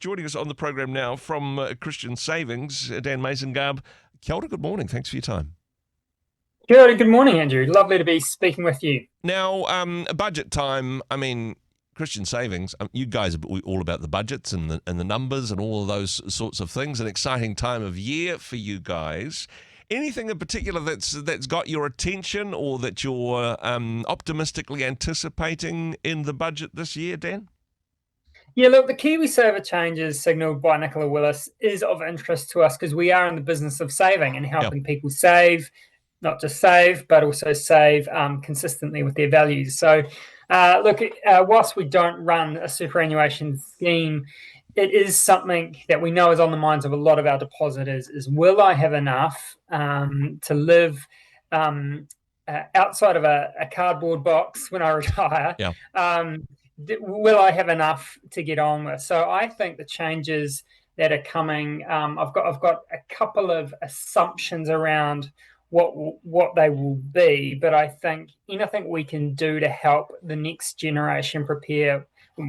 Joining us on the program now from Christian Savings, Dan Mazengarb. Kia ora, good morning. Thanks for your time. Kia ora, good morning, Andrew. Lovely to be speaking with you. Now, budget time, Christian Savings, you guys are all about the budgets and the numbers and all of those sorts of things. An exciting time of year for you guys. Anything in particular that's got your attention or that you're optimistically anticipating in the budget this year, Dan? Yeah, look, the KiwiSaver changes signalled by Nicola Willis is of interest to us because we are in the business of saving and helping people save, not just save, but also save consistently with their values. So, whilst we don't run a superannuation scheme, it is something that we know is on the minds of a lot of our depositors is will I have enough to live outside of a cardboard box when I retire? Yeah. Will I have enough to get on with? So I think the changes that are coming, I've got a couple of assumptions around what they will be, but I think anything we can do to help the next generation prepare,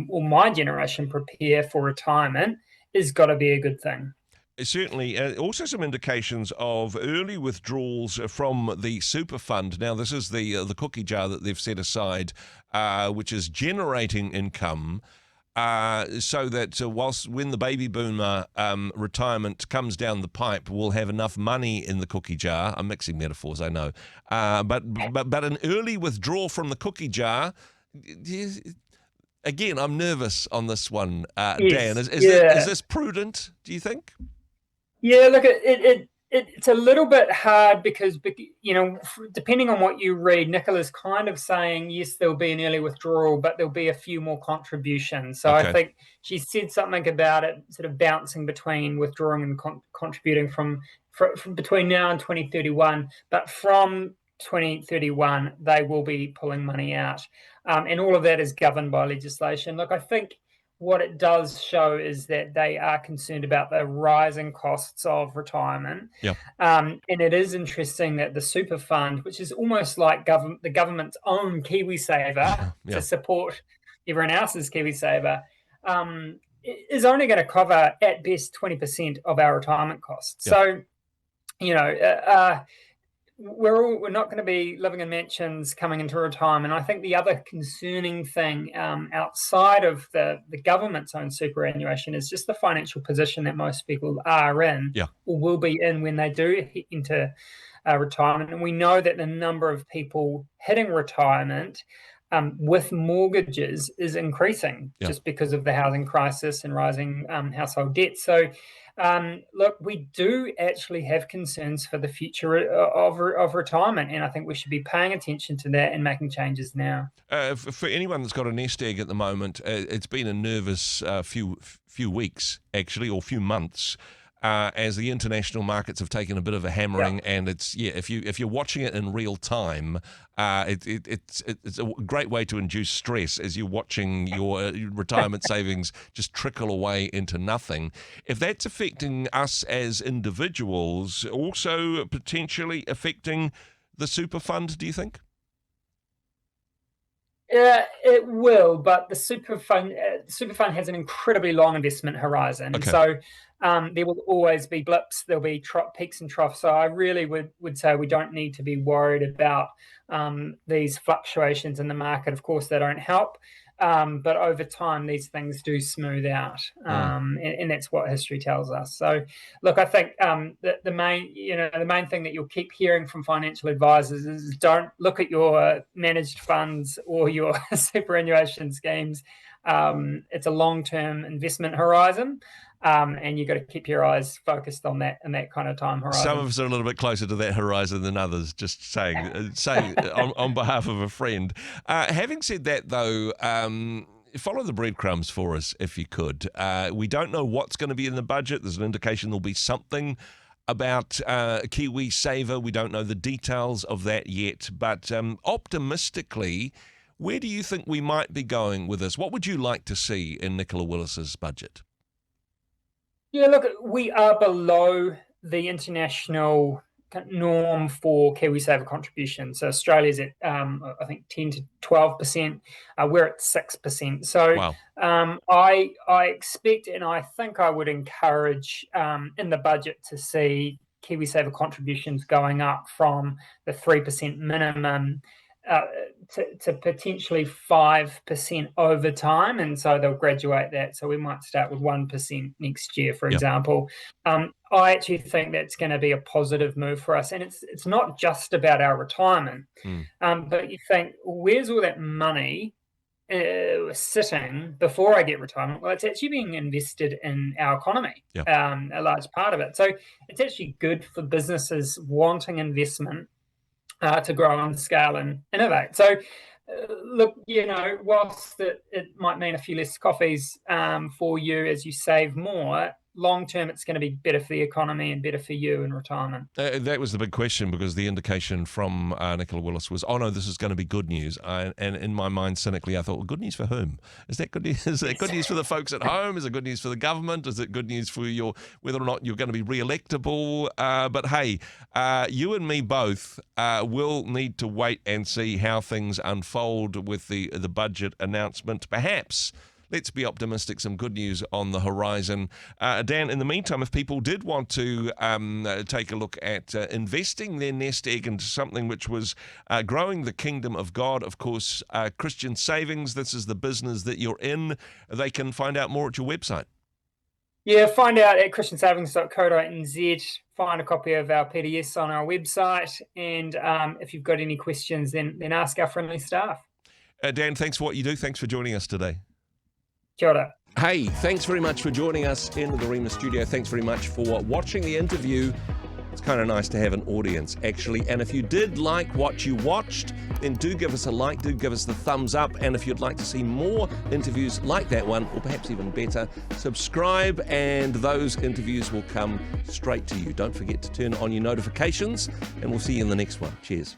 or my generation prepare for retirement, is got to be a good thing. Certainly. Also some indications of early withdrawals from the super fund. Now, this is the cookie jar that they've set aside, which is generating income, so that whilst when the baby boomer retirement comes down the pipe, we'll have enough money in the cookie jar. I'm mixing metaphors, I know. But an early withdrawal from the cookie jar. Again, I'm nervous on this one, Dan. Is this prudent, do you think? Yeah, look, it's a little bit hard because, depending on what you read, Nicola's kind of saying, yes, there'll be an early withdrawal, but there'll be a few more contributions. So I think she said something about it sort of bouncing between withdrawing and contributing from between now and 2031. But from 2031, they will be pulling money out. And all of that is governed by legislation. Look, I think what it does show is that they are concerned about the rising costs of retirement. Yeah. And it is interesting that the super fund, which is almost like the government's own KiwiSaver to support everyone else's KiwiSaver, is only going to cover at best 20% of our retirement costs. Yeah. So, we're not going to be living in mansions coming into retirement. I think the other concerning thing outside of the government's own superannuation is just the financial position that most people are in or will be in when they do enter retirement. And we know that the number of people hitting retirement with mortgages is increasing just because of the housing crisis and rising household debt. So, look, we do actually have concerns for the future of retirement, and I think we should be paying attention to that and making changes now. For anyone that's got a nest egg at the moment, it's been a nervous few weeks, actually, or few months. As the international markets have taken a bit of a hammering, and it's if you're watching it in real time, it's a great way to induce stress as you're watching your retirement savings just trickle away into nothing. If that's affecting us as individuals, also potentially affecting the super fund, do you think? It will, but the super fund has an incredibly long investment horizon. So there will always be blips, there'll be peaks and troughs. So I really would say we don't need to be worried about these fluctuations in the market. Of course, they don't help, but over time these things do smooth out, and that's what history tells us. So, look, I think the main thing that you'll keep hearing from financial advisors is don't look at your managed funds or your superannuation schemes. It's a long-term investment horizon. And you've got to keep your eyes focused on that in that kind of time horizon. Some of us are a little bit closer to that horizon than others, just saying on behalf of a friend. Having said that, though, follow the breadcrumbs for us if you could. We don't know what's going to be in the budget. There's an indication there'll be something about KiwiSaver. We don't know the details of that yet, but optimistically, where do you think we might be going with this? What would you like to see in Nicola Willis's budget? Yeah, look, we are below the international norm for KiwiSaver contributions. So Australia's at I think 10 to 12%. We're at 6%. So wow. I expect, and I think I would encourage in the budget to see KiwiSaver contributions going up from the 3% minimum to potentially 5% over time, and so they'll graduate that. So we might start with 1% next year, for example. I actually think that's going to be a positive move for us, and it's not just about our retirement, but you think, where's all that money sitting before I get retirement? Well, it's actually being invested in our economy, a large part of it. So it's actually good for businesses wanting investment to grow and scale and innovate. So look, whilst it might mean a few less coffees for you as you save more, long term it's going to be better for the economy and better for you in retirement. That was the big question, because the indication from Nicola Willis was, oh no, this is going to be good news. And in my mind, cynically, I thought, well, good news for whom? Is that good news? Is that good news for the folks at home? Is it good news for the government? Is it good news for whether or not you're going to be re-electable? But hey, you and me both will need to wait and see how things unfold with the budget announcement. Perhaps, let's be optimistic, some good news on the horizon. Dan, in the meantime, if people did want to take a look at investing their nest egg into something which was growing the kingdom of God, of course, Christian Savings, this is the business that you're in, they can find out more at your website. Yeah, find out at christiansavings.co.nz, find a copy of our PDS on our website, and if you've got any questions, then ask our friendly staff. Dan, thanks for what you do. Thanks for joining us today. Kia ora. Hey, thanks very much for joining us in the Rhema studio. Thanks very much for watching the interview. It's kind of nice to have an audience, actually. And if you did like what you watched, then do give us a like, do give us the thumbs up. And if you'd like to see more interviews like that one, or perhaps even better, subscribe and those interviews will come straight to you. Don't forget to turn on your notifications, and we'll see you in the next one. Cheers.